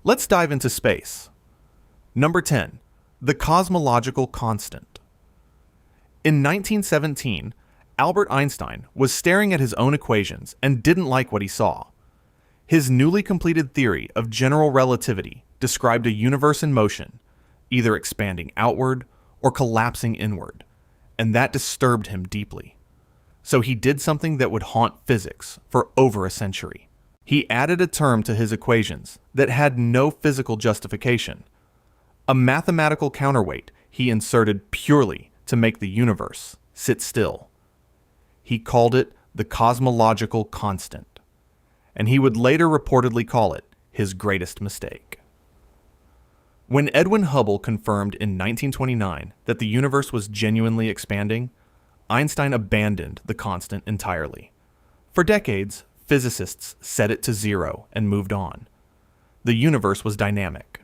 Let's dive into space. Number 10. The cosmological constant. In 1917, Albert Einstein was staring at his own equations and didn't like what he saw. His newly completed theory of general relativity described a universe in motion, either expanding outward or collapsing inward, and that disturbed him deeply. So he did something that would haunt physics for over a century. He added a term to his equations that had no physical justification, a mathematical counterweight he inserted purely to make the universe sit still. He called it the cosmological constant, and he would later reportedly call it his greatest mistake. When Edwin Hubble confirmed in 1929 that the universe was genuinely expanding, Einstein abandoned the constant entirely. For decades, physicists set it to zero and moved on. The universe was dynamic.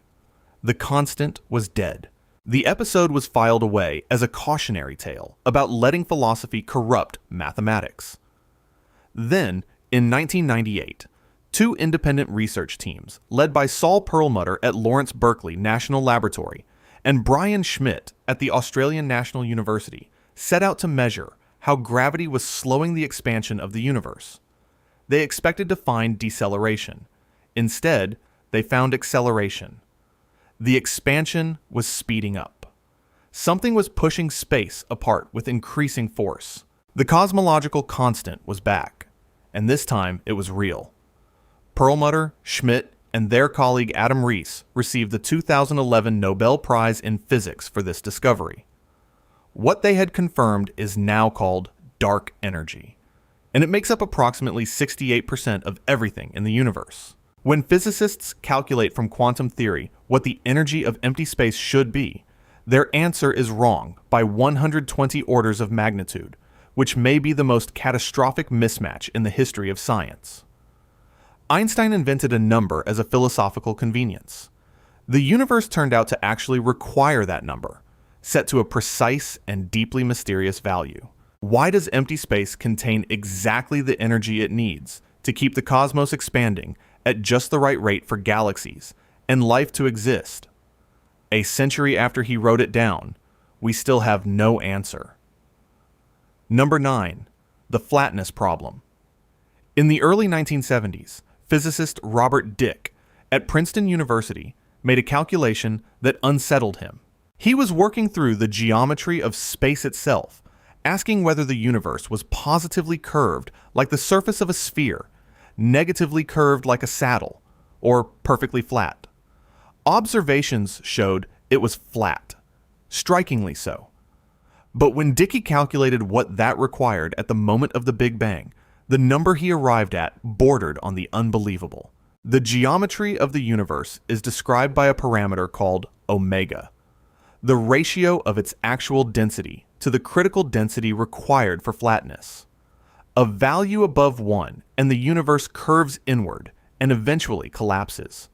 The constant was dead. The episode was filed away as a cautionary tale about letting philosophy corrupt mathematics. Then, in 1998, two independent research teams, led by Saul Perlmutter at Lawrence Berkeley National Laboratory and Brian Schmidt at the Australian National University, set out to measure how gravity was slowing the expansion of the universe. They expected to find deceleration. Instead, they found acceleration. The expansion was speeding up. Something was pushing space apart with increasing force. The cosmological constant was back, and this time it was real. Perlmutter, Schmidt, and their colleague Adam Rees received the 2011 Nobel Prize in Physics for this discovery. What they had confirmed is now called dark energy, and it makes up approximately 68% of everything in the universe. When physicists calculate from quantum theory what the energy of empty space should be, their answer is wrong by 120 orders of magnitude, which may be the most catastrophic mismatch in the history of science. Einstein invented a number as a philosophical convenience. The universe turned out to actually require that number, set to a precise and deeply mysterious value. Why does empty space contain exactly the energy it needs to keep the cosmos expanding at just the right rate for galaxies and life to exist? A century after he wrote it down, we still have no answer. Number 9. The flatness problem. In the early 1970s, physicist Robert Dicke at Princeton University made a calculation that unsettled him. He was working through the geometry of space itself, asking whether the universe was positively curved like the surface of a sphere, negatively curved like a saddle, or perfectly flat. Observations showed it was flat, strikingly so. But when Dicke calculated what that required at the moment of the Big Bang, the number he arrived at bordered on the unbelievable. The geometry of the universe is described by a parameter called omega, the ratio of its actual density to the critical density required for flatness. A value above 1 and the universe curves inward and eventually collapses.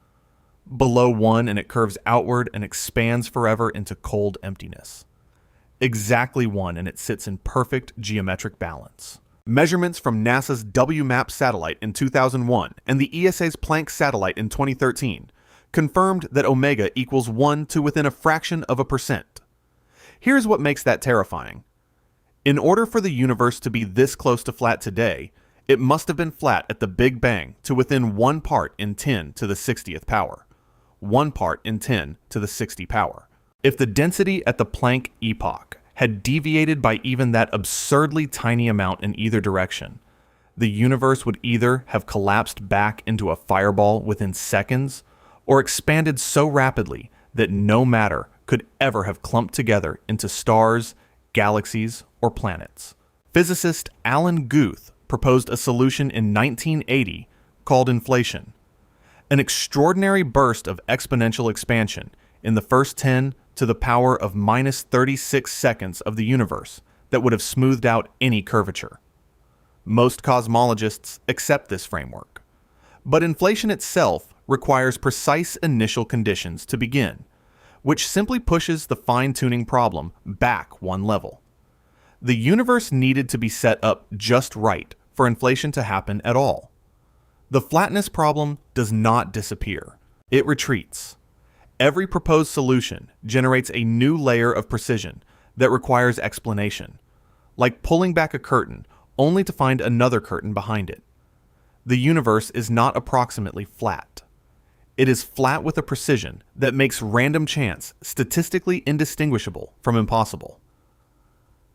Below 1 and it curves outward and expands forever into cold emptiness. Exactly 1 and it sits in perfect geometric balance. Measurements from NASA's WMAP satellite in 2001 and the ESA's Planck satellite in 2013 confirmed that omega equals 1 to within a fraction of a percent. Here's what makes that terrifying. In order for the universe to be this close to flat today, it must have been flat at the Big Bang to within 1 part in 10 to the 60th power. 1 part in 10 to the 60 power. If the density at the Planck epoch had deviated by even that absurdly tiny amount in either direction, the universe would either have collapsed back into a fireball within seconds or expanded so rapidly that no matter could ever have clumped together into stars, galaxies, or planets. Physicist Alan Guth proposed a solution in 1980 called inflation, an extraordinary burst of exponential expansion in the first 10 to the power of minus 36 seconds of the universe that would have smoothed out any curvature. Most cosmologists accept this framework, but inflation itself requires precise initial conditions to begin, which simply pushes the fine-tuning problem back 1 level. The universe needed to be set up just right for inflation to happen at all. The flatness problem does not disappear. It retreats. Every proposed solution generates a new layer of precision that requires explanation, like pulling back a curtain only to find another curtain behind it. The universe is not approximately flat. It is flat with a precision that makes random chance statistically indistinguishable from impossible.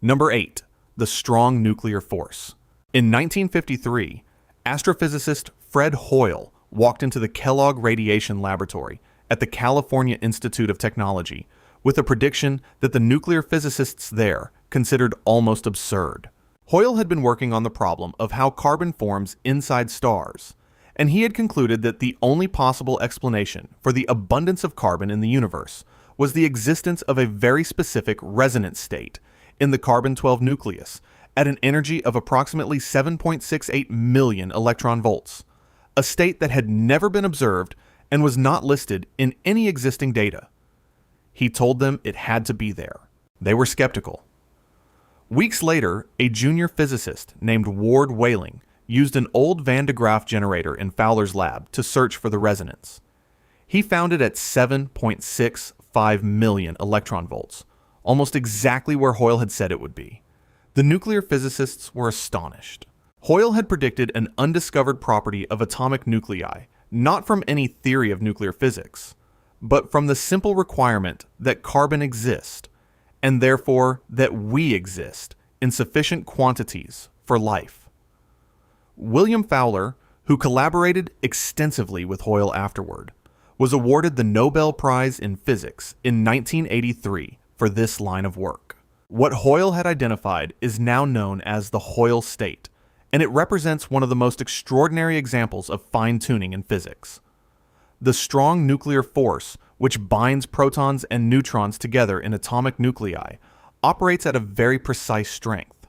Number 8. The strong nuclear force. In 1953, astrophysicist Fred Hoyle walked into the Kellogg Radiation Laboratory at the California Institute of Technology with a prediction that the nuclear physicists there considered almost absurd. Hoyle had been working on the problem of how carbon forms inside stars, and he had concluded that the only possible explanation for the abundance of carbon in the universe was the existence of a very specific resonance state in the carbon-12 nucleus at an energy of approximately 7.68 million electron volts, a state that had never been observed and was not listed in any existing data. He told them it had to be there. They were skeptical. Weeks later, a junior physicist named Ward Whaling used an old Van de Graaff generator in Fowler's lab to search for the resonance. He found it at 7.65 million electron volts, almost exactly where Hoyle had said it would be. The nuclear physicists were astonished. Hoyle had predicted an undiscovered property of atomic nuclei, not from any theory of nuclear physics, but from the simple requirement that carbon exist, and therefore that we exist in sufficient quantities for life. William Fowler, who collaborated extensively with Hoyle afterward, was awarded the Nobel Prize in Physics in 1983 for this line of work. What Hoyle had identified is now known as the Hoyle state, and it represents one of the most extraordinary examples of fine-tuning in physics. The strong nuclear force, which binds protons and neutrons together in atomic nuclei, operates at a very precise strength.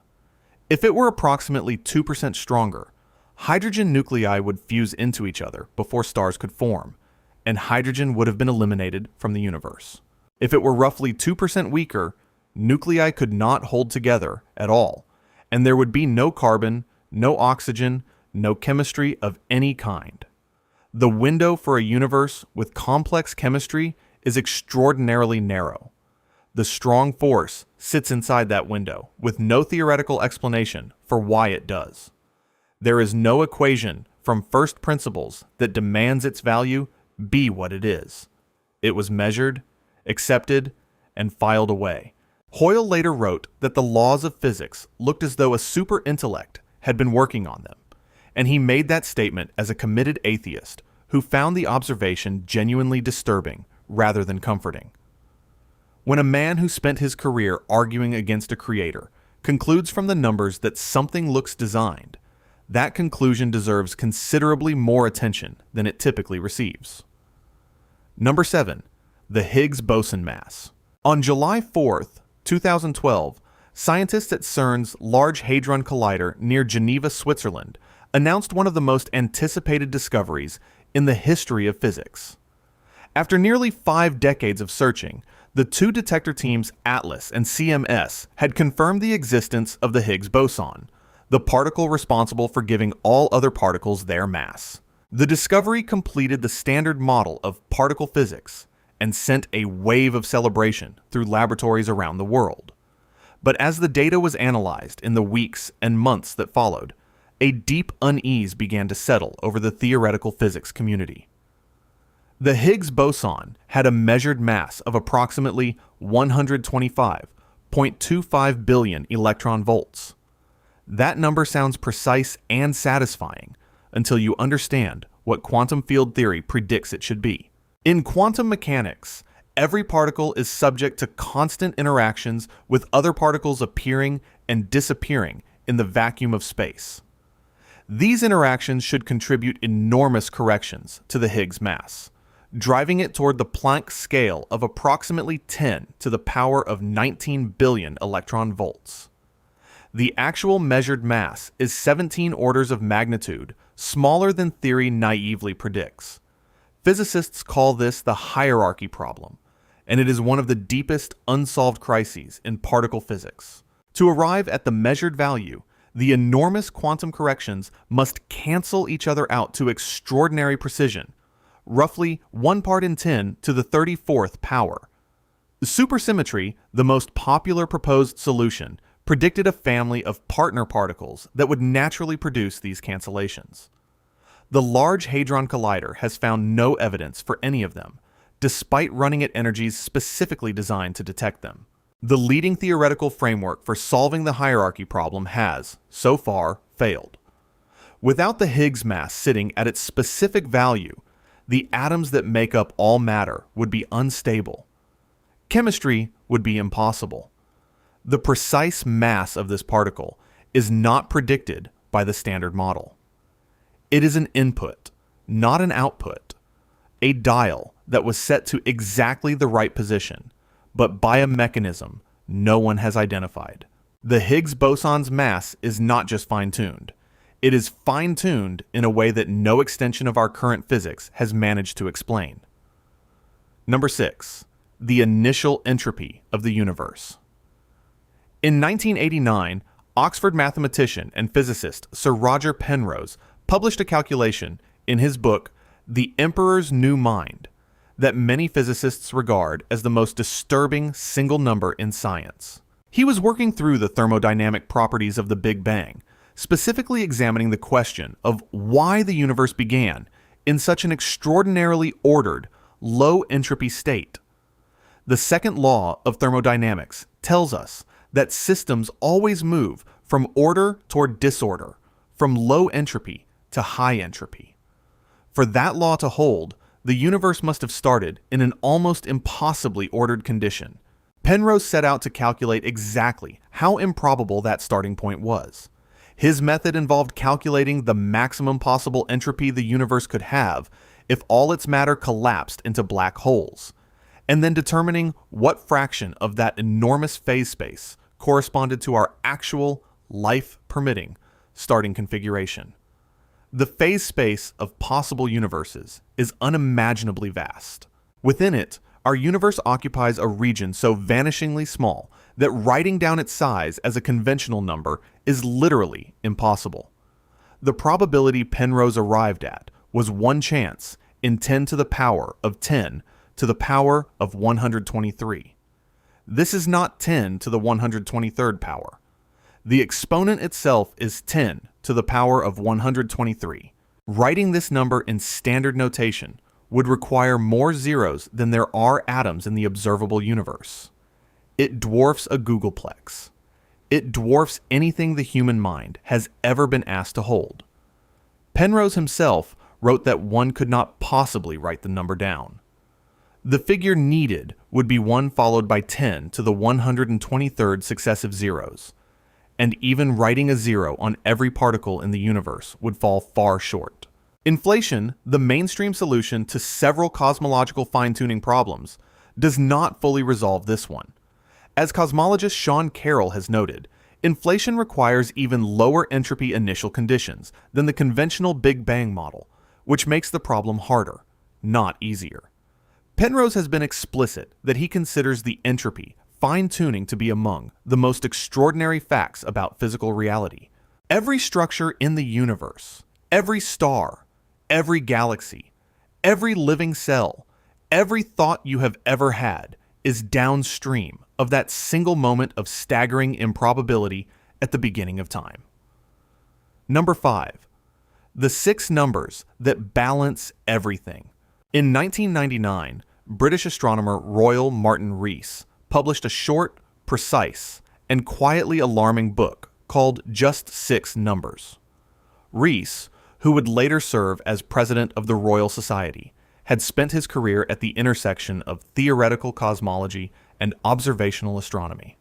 If it were approximately 2% stronger, hydrogen nuclei would fuse into each other before stars could form, and hydrogen would have been eliminated from the universe. If it were roughly 2% weaker, nuclei could not hold together at all, and there would be no carbon, no oxygen, no chemistry of any kind. The window for a universe with complex chemistry is extraordinarily narrow. The strong force sits inside that window with no theoretical explanation for why it does. There is no equation from first principles that demands its value be what it is. It was measured, accepted, and filed away. Hoyle later wrote that the laws of physics looked as though a super intellect had been working on them, and he made that statement as a committed atheist who found the observation genuinely disturbing rather than comforting. When a man who spent his career arguing against a creator concludes from the numbers that something looks designed, that conclusion deserves considerably more attention than it typically receives. Number 7. The Higgs boson mass. On July 4th, 2012, scientists at CERN's Large Hadron Collider near Geneva, Switzerland, announced one of the most anticipated discoveries in the history of physics. After nearly 5 decades of searching, the two detector teams ATLAS and CMS had confirmed the existence of the Higgs boson, the particle responsible for giving all other particles their mass. The discovery completed the standard model of particle physics and sent a wave of celebration through laboratories around the world. But as the data was analyzed in the weeks and months that followed, a deep unease began to settle over the theoretical physics community. The Higgs boson had a measured mass of approximately 125.25 billion electron volts. That number sounds precise and satisfying until you understand what quantum field theory predicts it should be. In quantum mechanics, every particle is subject to constant interactions with other particles appearing and disappearing in the vacuum of space. These interactions should contribute enormous corrections to the Higgs mass, driving it toward the Planck scale of approximately 10 to the power of 19 billion electron volts. The actual measured mass is 17 orders of magnitude smaller than theory naively predicts. Physicists call this the hierarchy problem, and it is one of the deepest unsolved crises in particle physics. To arrive at the measured value, the enormous quantum corrections must cancel each other out to extraordinary precision, roughly 1 part in 10 to the 34th power. Supersymmetry, the most popular proposed solution, predicted a family of partner particles that would naturally produce these cancellations. The Large Hadron Collider has found no evidence for any of them, despite running at energies specifically designed to detect them. The leading theoretical framework for solving the hierarchy problem has, so far, failed. Without the Higgs mass sitting at its specific value, the atoms that make up all matter would be unstable. Chemistry would be impossible. The precise mass of this particle is not predicted by the Standard Model. It is an input, not an output, a dial that was set to exactly the right position, but by a mechanism no one has identified. The Higgs boson's mass is not just fine-tuned. It is fine-tuned in a way that no extension of our current physics has managed to explain. Number 6. The initial entropy of the universe. In 1989, Oxford mathematician and physicist Sir Roger Penrose published a calculation in his book, The Emperor's New Mind, that many physicists regard as the most disturbing single number in science. He was working through the thermodynamic properties of the Big Bang, specifically examining the question of why the universe began in such an extraordinarily ordered, low-entropy state. The second law of thermodynamics tells us that systems always move from order toward disorder, from low entropy to high entropy. For that law to hold, the universe must have started in an almost impossibly ordered condition. Penrose set out to calculate exactly how improbable that starting point was. His method involved calculating the maximum possible entropy the universe could have if all its matter collapsed into black holes, and then determining what fraction of that enormous phase space corresponded to our actual, life-permitting, starting configuration. The phase space of possible universes is unimaginably vast. Within it, our universe occupies a region so vanishingly small that writing down its size as a conventional number is literally impossible. The probability Penrose arrived at was 1 chance in 10 to the power of 10 to the power of 123. This is not 10 to the 123rd power. The exponent itself is 10 to the power of 123. Writing this number in standard notation would require more zeros than there are atoms in the observable universe. It dwarfs a googolplex. It dwarfs anything the human mind has ever been asked to hold. Penrose himself wrote that one could not possibly write the number down. The figure needed would be 1 followed by 10 to the 123rd successive zeros, and even writing a 0 on every particle in the universe would fall far short. Inflation, the mainstream solution to several cosmological fine-tuning problems, does not fully resolve this one. As cosmologist Sean Carroll has noted, inflation requires even lower entropy initial conditions than the conventional Big Bang model, which makes the problem harder, not easier. Penrose has been explicit that he considers the entropy fine-tuning to be among the most extraordinary facts about physical reality. Every structure in the universe, every star, every galaxy, every living cell, every thought you have ever had is downstream of that single moment of staggering improbability at the beginning of time. Number 5. The 6 numbers that balance everything. In 1999, British astronomer Royal Martin Rees published a short, precise, and quietly alarming book called Just 6 Numbers. Rees, who would later serve as president of the Royal Society, had spent his career at the intersection of theoretical cosmology and observational astronomy.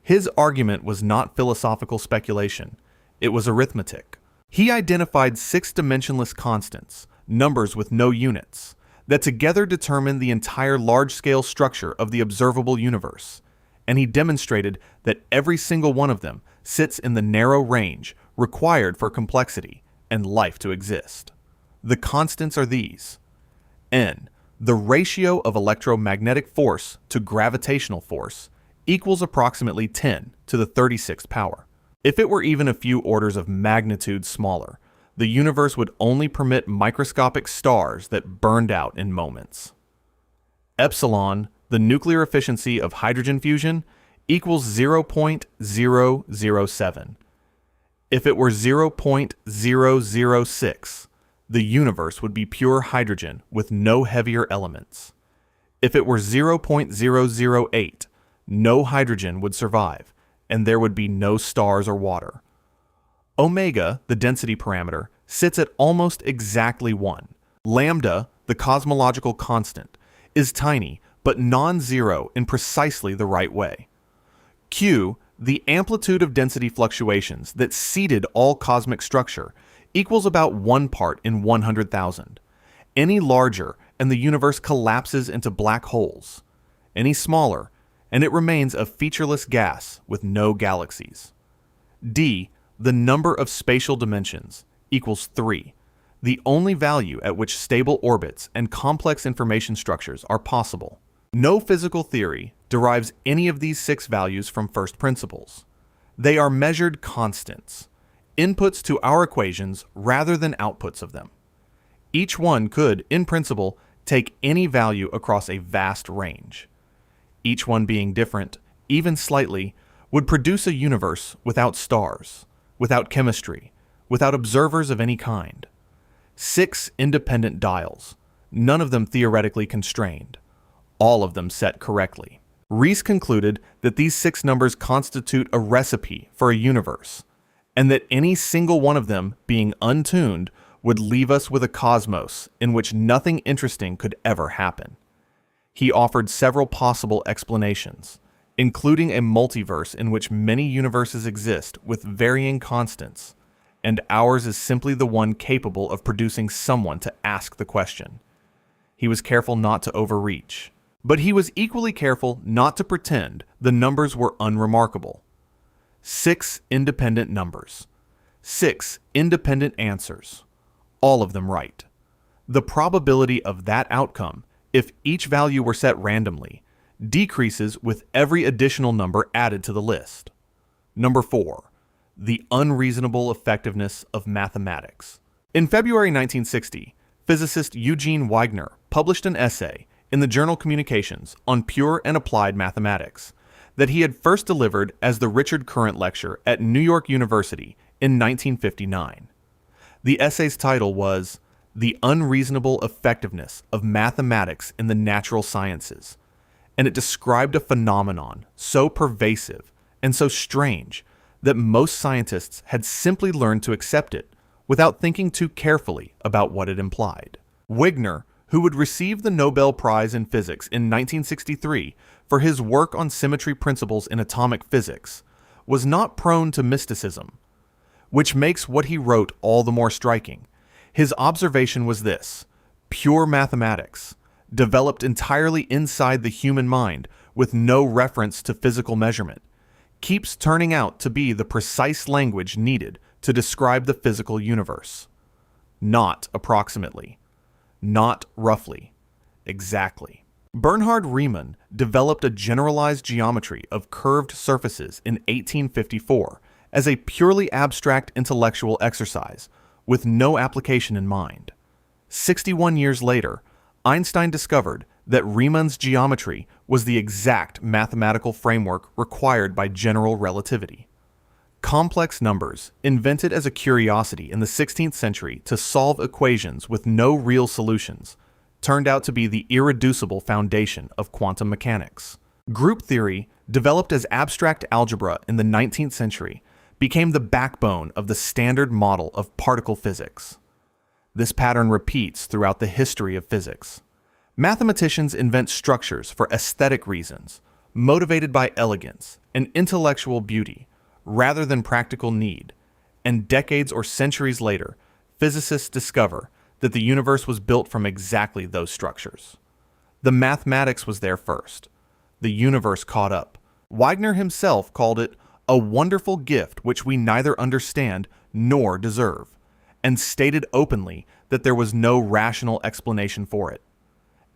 His argument was not philosophical speculation, it was arithmetic. He identified 6 dimensionless constants, numbers with no units, that together determine the entire large-scale structure of the observable universe, and he demonstrated that every single one of them sits in the narrow range required for complexity and life to exist. The constants are these: n, the ratio of electromagnetic force to gravitational force, equals approximately 10 to the 36th power. If it were even a few orders of magnitude smaller, the universe would only permit microscopic stars that burned out in moments. Epsilon, the nuclear efficiency of hydrogen fusion, equals 0.007. If it were 0.006, the universe would be pure hydrogen with no heavier elements. If it were 0.008, no hydrogen would survive, and there would be no stars or water. Omega, the density parameter, sits at almost exactly 1. Lambda, the cosmological constant, is tiny but non-zero in precisely the right way. Q, the amplitude of density fluctuations that seeded all cosmic structure, equals about 1 part in 100,000. Any larger, and the universe collapses into black holes. Any smaller, and it remains a featureless gas with no galaxies. D, the number of spatial dimensions, equals 3, the only value at which stable orbits and complex information structures are possible. No physical theory derives any of these 6 values from first principles. They are measured constants, inputs to our equations rather than outputs of them. Each one could, in principle, take any value across a vast range. Each one being different, even slightly, would produce a universe without stars, without chemistry, without observers of any kind. 6 independent dials, none of them theoretically constrained, all of them set correctly. Rees concluded that these 6 numbers constitute a recipe for a universe, and that any single one of them, being untuned, would leave us with a cosmos in which nothing interesting could ever happen. He offered several possible explanations, including a multiverse in which many universes exist with varying constants, and ours is simply the one capable of producing someone to ask the question. He was careful not to overreach, but he was equally careful not to pretend the numbers were unremarkable. 6 independent numbers, 6 independent answers, all of them right. The probability of that outcome, if each value were set randomly, decreases with every additional number added to the list. Number 4, the unreasonable effectiveness of mathematics. In February 1960, physicist Eugene Wigner published an essay in the journal Communications on pure and applied mathematics that he had first delivered as the Richard Current Lecture at New York University in 1959. The essay's title was The Unreasonable Effectiveness of Mathematics in the Natural Sciences, and it described a phenomenon so pervasive and so strange that most scientists had simply learned to accept it without thinking too carefully about what it implied. Wigner, who would receive the Nobel Prize in Physics in 1963 for his work on symmetry principles in atomic physics, was not prone to mysticism, which makes what he wrote all the more striking. His observation was this: pure mathematics, developed entirely inside the human mind with no reference to physical measurement, keeps turning out to be the precise language needed to describe the physical universe. Not approximately. Not roughly. Exactly. Bernhard Riemann developed a generalized geometry of curved surfaces in 1854 as a purely abstract intellectual exercise with no application in mind. 61 years later, Einstein discovered that Riemann's geometry was the exact mathematical framework required by general relativity. Complex numbers, invented as a curiosity in the 16th century to solve equations with no real solutions, turned out to be the irreducible foundation of quantum mechanics. Group theory, developed as abstract algebra in the 19th century, became the backbone of the standard model of particle physics. This pattern repeats throughout the history of physics. Mathematicians invent structures for aesthetic reasons, motivated by elegance and intellectual beauty, rather than practical need, and decades or centuries later, physicists discover that the universe was built from exactly those structures. The mathematics was there first. The universe caught up. Wigner himself called it a wonderful gift which we neither understand nor deserve, and stated openly that there was no rational explanation for it.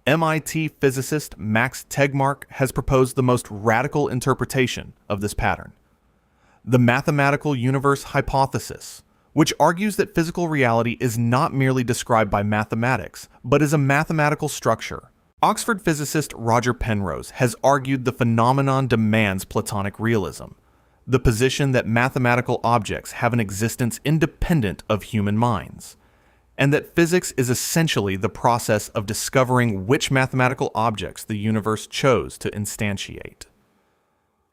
MIT physicist Max Tegmark has proposed the most radical interpretation of this pattern. The mathematical universe hypothesis, which argues that physical reality is not merely described by mathematics, but is a mathematical structure. Oxford physicist Roger Penrose has argued the phenomenon demands Platonic realism, the position that mathematical objects have an existence independent of human minds, and that physics is essentially the process of discovering which mathematical objects the universe chose to instantiate.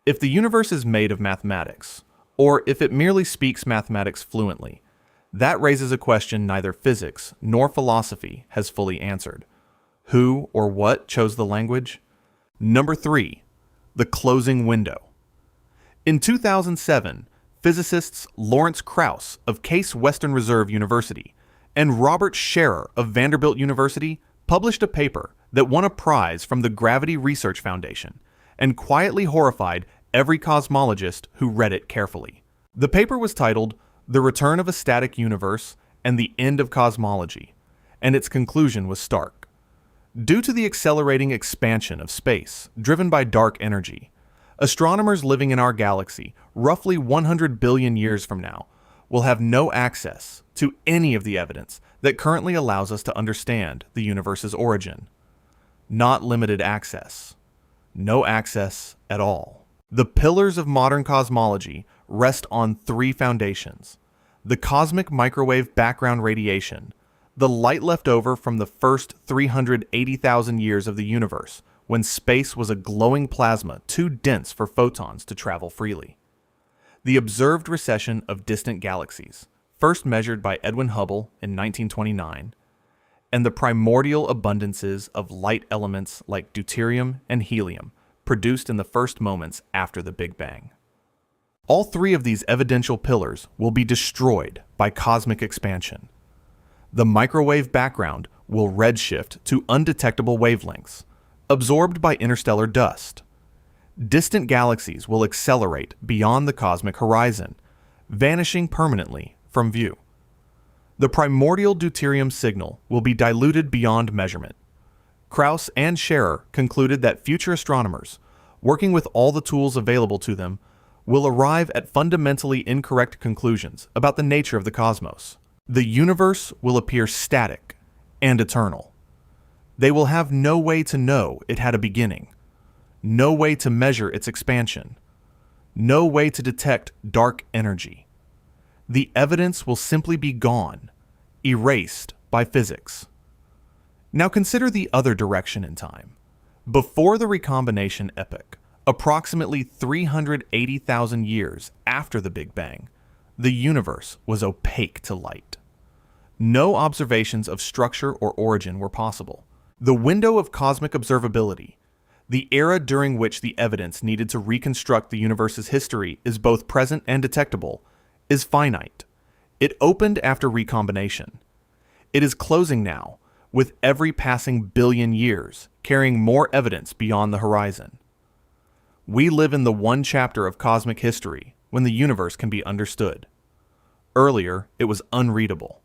If the universe is made of mathematics, or if it merely speaks mathematics fluently, that raises a question neither physics nor philosophy has fully answered. Who or what chose the language? Number 3, the closing window. In 2007, physicists Lawrence Krauss of Case Western Reserve University and Robert Scherer of Vanderbilt University published a paper that won a prize from the Gravity Research Foundation and quietly horrified every cosmologist who read it carefully. The paper was titled The Return of a Static Universe and the End of Cosmology, and its conclusion was stark. Due to the accelerating expansion of space driven by dark energy, astronomers living in our galaxy roughly 100 billion years from now will have no access to any of the evidence that currently allows us to understand the universe's origin. Not limited access. No access at all. The pillars of modern cosmology rest on 3 foundations: the cosmic microwave background radiation, the light left over from the first 380,000 years of the universe, when space was a glowing plasma too dense for photons to travel freely, the observed recession of distant galaxies, first measured by Edwin Hubble in 1929, and the primordial abundances of light elements like deuterium and helium produced in the first moments after the Big Bang. All 3 of these evidential pillars will be destroyed by cosmic expansion. The microwave background will redshift to undetectable wavelengths, absorbed by interstellar dust. Distant galaxies will accelerate beyond the cosmic horizon, vanishing permanently from view. The primordial deuterium signal will be diluted beyond measurement. Krauss and Scherer concluded that future astronomers, working with all the tools available to them, will arrive at fundamentally incorrect conclusions about the nature of the cosmos. The universe will appear static and eternal. They will have no way to know it had a beginning, no way to measure its expansion, no way to detect dark energy. The evidence will simply be gone, erased by physics. Now consider the other direction in time. Before the recombination epoch, approximately 380,000 years after the Big Bang, the universe was opaque to light. No observations of structure or origin were possible. The window of cosmic observability, the era during which the evidence needed to reconstruct the universe's history is both present and detectable, is finite. It opened after recombination. It is closing now, with every passing billion years, carrying more evidence beyond the horizon. We live in the one chapter of cosmic history when the universe can be understood. Earlier, it was unreadable.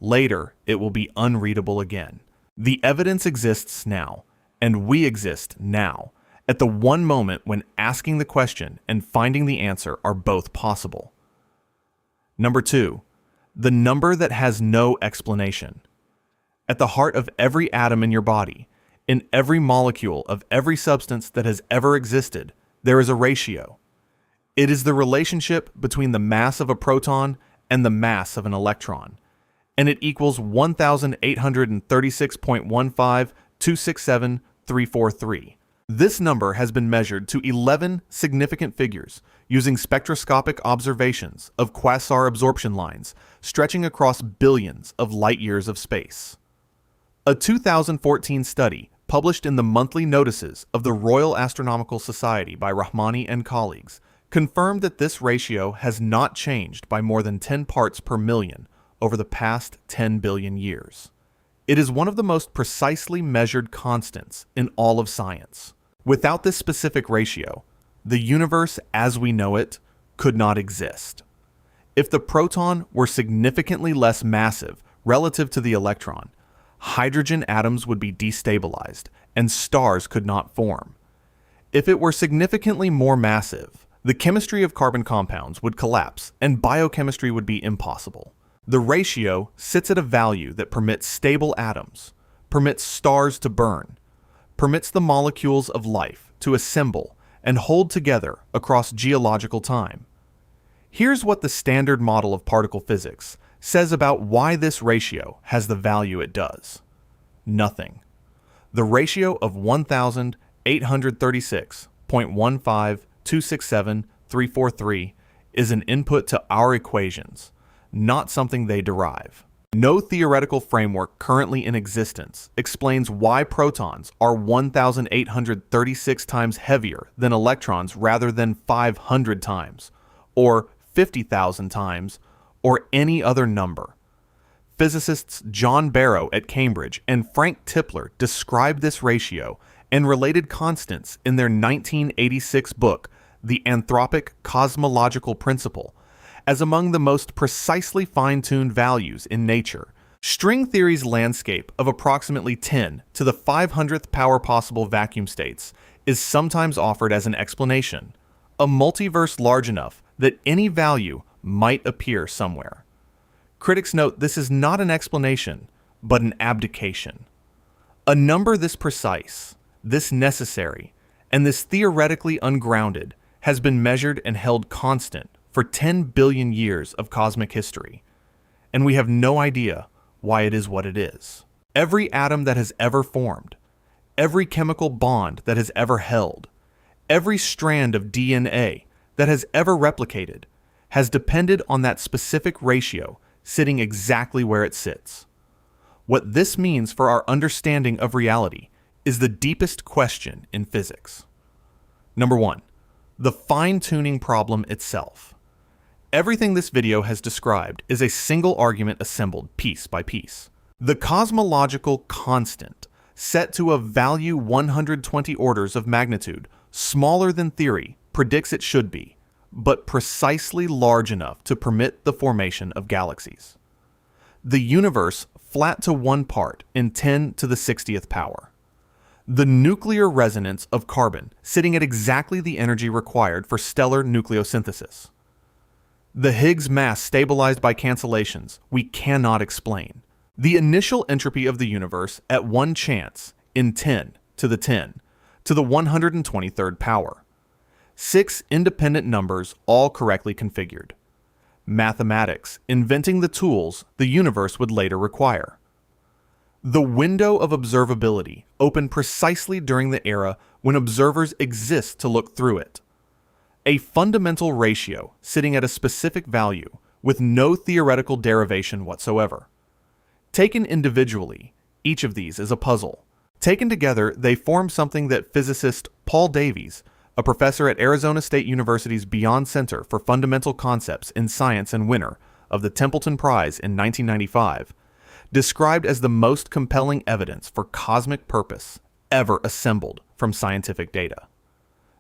Later, it will be unreadable again. The evidence exists now, and we exist now, at the one moment when asking the question and finding the answer are both possible. Number 2, the number that has no explanation. At the heart of every atom in your body, in every molecule of every substance that has ever existed, there is a ratio. It is the relationship between the mass of a proton and the mass of an electron, and it equals 1,836.15367,343. This number has been measured to 11 significant figures using spectroscopic observations of quasar absorption lines stretching across billions of light years of space. A 2014 study published in the monthly notices of the Royal Astronomical Society by Rahmani and colleagues confirmed that this ratio has not changed by more than 10 parts per million over the past 10 billion years. It is one of the most precisely measured constants in all of science. Without this specific ratio, the universe as we know it could not exist. If the proton were significantly less massive relative to the electron, hydrogen atoms would be destabilized and stars could not form. If it were significantly more massive, The chemistry of carbon compounds would collapse and biochemistry would be impossible. The ratio sits at a value that permits stable atoms, permits stars to burn, permits the molecules of life to assemble and hold together across geological time. Here's what the standard model of particle physics says about why this ratio has the value it does. Nothing. The ratio of 1,836.15267,343 is an input to our equations, not something they derive. No theoretical framework currently in existence explains why protons are 1,836 times heavier than electrons rather than 500 times, or 50,000 times, or any other number. Physicists John Barrow at Cambridge and Frank Tipler described this ratio and related constants in their 1986 book, The Anthropic Cosmological Principle, as among the most precisely fine-tuned values in nature. String theory's landscape of approximately 10 to the 500th power possible vacuum states is sometimes offered as an explanation, a multiverse large enough that any value might appear somewhere. Critics note this is not an explanation, but an abdication. A number this precise, this necessary, and this theoretically ungrounded has been measured and held constant for 10 billion years of cosmic history, and we have no idea why it is what it is. Every atom that has ever formed, every chemical bond that has ever held, every strand of DNA that has ever replicated has depended on that specific ratio sitting exactly where it sits. What this means for our understanding of reality is the deepest question in physics. Number 1, the fine-tuning problem itself. Everything this video has described is a single argument assembled piece by piece. The cosmological constant, set to a value 120 orders of magnitude, smaller than theory, predicts it should be, but precisely large enough to permit the formation of galaxies. The universe flat to 1 part in 10 to the 60th power. The nuclear resonance of carbon sitting at exactly the energy required for stellar nucleosynthesis. The Higgs mass stabilized by cancellations we cannot explain. The initial entropy of the universe at 1 chance in 10 to the 10 to the 123rd power. 6 independent numbers all correctly configured. Mathematics inventing the tools the universe would later require. The window of observability opened precisely during the era when observers exist to look through it. A fundamental ratio sitting at a specific value with no theoretical derivation whatsoever. Taken individually, each of these is a puzzle. Taken together, they form something that physicist Paul Davies, a professor at Arizona State University's Beyond Center for Fundamental Concepts in Science and winner of the Templeton Prize in 1995, described as the most compelling evidence for cosmic purpose ever assembled from scientific data.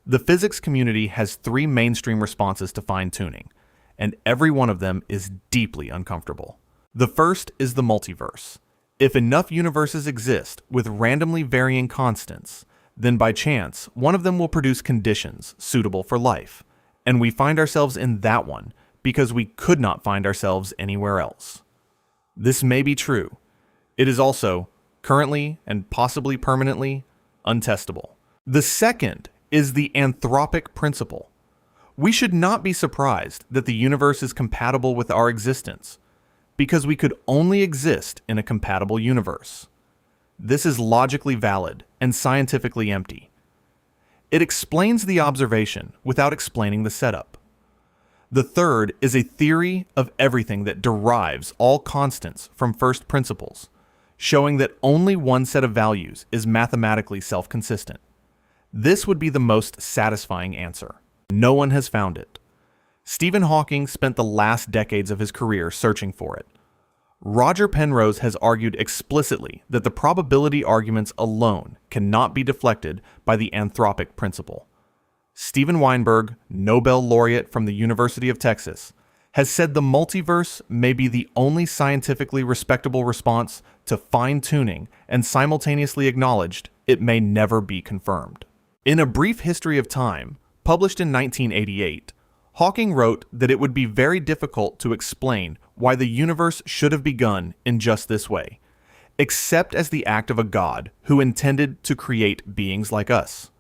The physics community has 3 mainstream responses to fine-tuning, and every one of them is deeply uncomfortable. The first is the multiverse. If enough universes exist with randomly varying constants, then by chance, one of them will produce conditions suitable for life, and we find ourselves in that one because we could not find ourselves anywhere else. This may be true. It is also, currently and possibly permanently, untestable. The second is the anthropic principle. We should not be surprised that the universe is compatible with our existence, because we could only exist in a compatible universe. This is logically valid and scientifically empty. It explains the observation without explaining the setup. The third is a theory of everything that derives all constants from first principles, showing that only one set of values is mathematically self-consistent. This would be the most satisfying answer. No one has found it. Stephen Hawking spent the last decades of his career searching for it. Roger Penrose has argued explicitly that the probability arguments alone cannot be deflected by the anthropic principle. Steven Weinberg, Nobel laureate from the University of Texas, has said the multiverse may be the only scientifically respectable response to fine-tuning and simultaneously acknowledged it may never be confirmed. In A Brief History of Time, Published in 1988, Hawking wrote that it would be very difficult to explain why the universe should have begun in just this way, except as the act of a God who intended to create beings like us.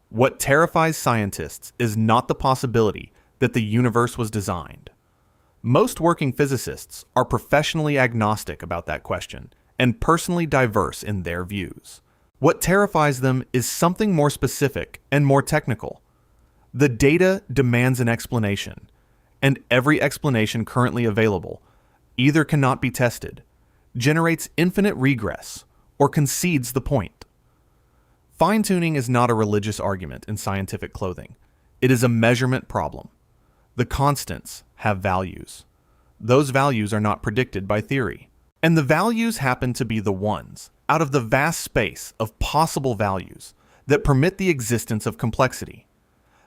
What terrifies scientists is not the possibility that the universe was designed. Most working physicists are professionally agnostic about that question and personally diverse in their views. What terrifies them is something more specific and more technical. The data demands an explanation, and every explanation currently available either cannot be tested, generates infinite regress, or concedes the point. Fine-tuning is not a religious argument in scientific clothing. It is a measurement problem. The constants have values. Those values are not predicted by theory. And the values happen to be the ones, out of the vast space of possible values, that permit the existence of complexity.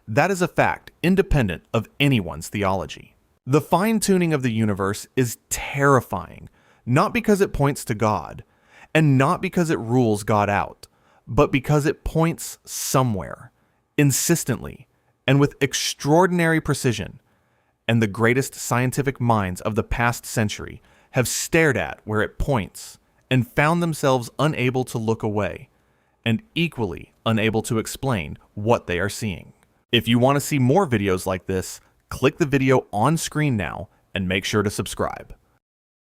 That is a fact independent of anyone's theology. The fine-tuning of the universe is terrifying, not because it points to God, and not because it rules God out, but because it points somewhere, insistently, and with extraordinary precision, and the greatest scientific minds of the past century have stared at where it points and found themselves unable to look away, and equally unable to explain what they are seeing. If you want to see more videos like this, click the video on screen now and make sure to subscribe.